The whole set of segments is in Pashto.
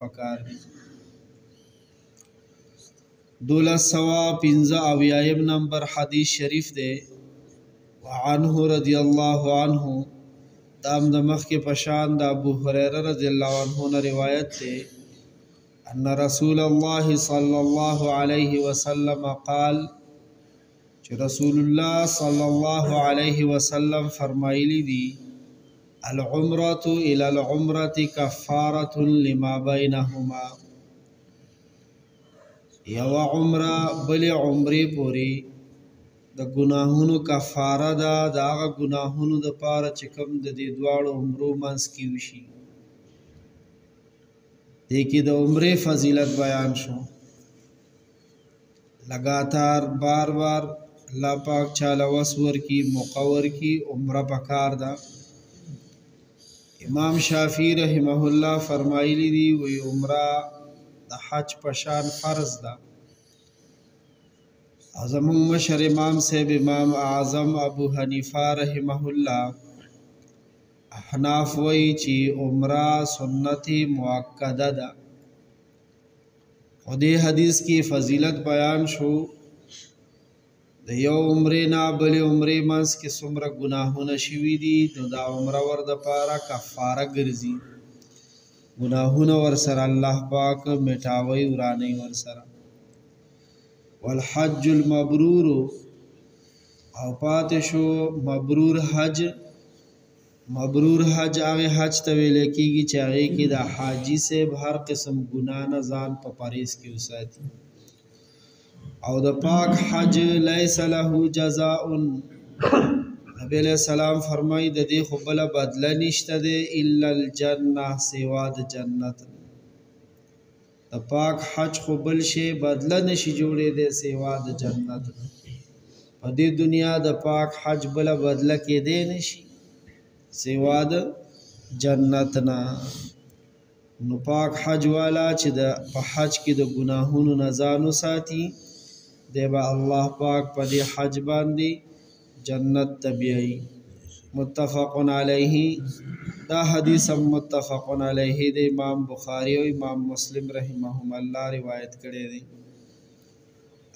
پکار دی 1215 نمبر حدیث شریف دے وعنه رضی اللہ عنہ دام دمخ کے پشان دا ابو حریرہ رضی اللہ عنہ نے روایت دے ان رسول اللہ صلی اللہ علیہ وسلم قال کہ رسول اللہ صلی اللہ علیہ وسلم فرمائلی دی العمرة الى العمرة کفارة لما بینہما یو عمره بل عمره پوری د گناهونو کفاره ده د هغه گناهونو د پاره چې کوم د دې دواړو عمرو منځ کې وشي دې کې د عمره فضیلت بیان شو لگاتار بار بار الله پاک چاله وسور کی مقور کی عمره پکار ده امام شافعی رحمه الله فرمایلی دی وی عمره د حج پشان فرض ده زمون مشر امام صاحب امام اعظم ابو حنیفه رحمه الله احناف وی چی عمره سنت مؤکده ده خودی حدیث کی فضیلت بیان شو د یو عمره نه بل عمره منس کې څومره ګناهونه شوي دي نو دا عمره ور د پاره کفاره ګرځي گناهونه ور سره الله پاک میټاوي وراني ور سره والحج المبرور او پاتې شو مبرور حج هغه حج ته ویل کېږي چې هغه کې د حاجی سے هر قسم ګناه نه ځان په پرهیز کې وساتي او د پاک حج لیس له جزاء نبی علیہ السلام فرمائی د دې خو بل بدله نشته ده الا الجنه سوا د جنت د پاک حج خو بل شی بدله نشي جوړې ده سوا د جنت په دې دنیا د پاک حج بل بدله کې ده نشي سوا د جنت نه نو پاک حج والا چې د په حج کې د ګناهونو نه ځان وساتي دی به الله پاک په دې حج باندې جنت تبیعی متفق علیہ دا حدیث متفق علیہ دے امام بخاری و امام مسلم رحمہم اللہ روایت کرے دے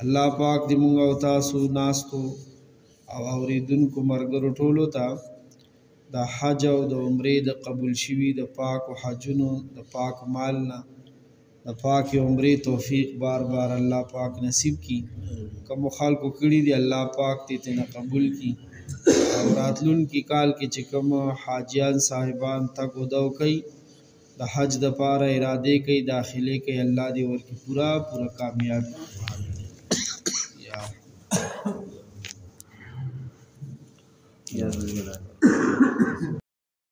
اللہ پاک دی منگا و تاسو ناستو او اوریدن کو مرگر ټولو تا دا حج او دا عمره دا قبول شوی دا پاک و حجونو دا پاک مالنا دا پاک عمره توفیق بار بار اللہ پاک نصیب کی کم خلقو کړي دي الله پاک دې تینا قبول کی او راتلون کی کال کې چې کوم حاجیان صاحبان تک ودو کوي د حج د پاره اراده کوي داخله کوي الله دې ورکی پورا کامیاب یا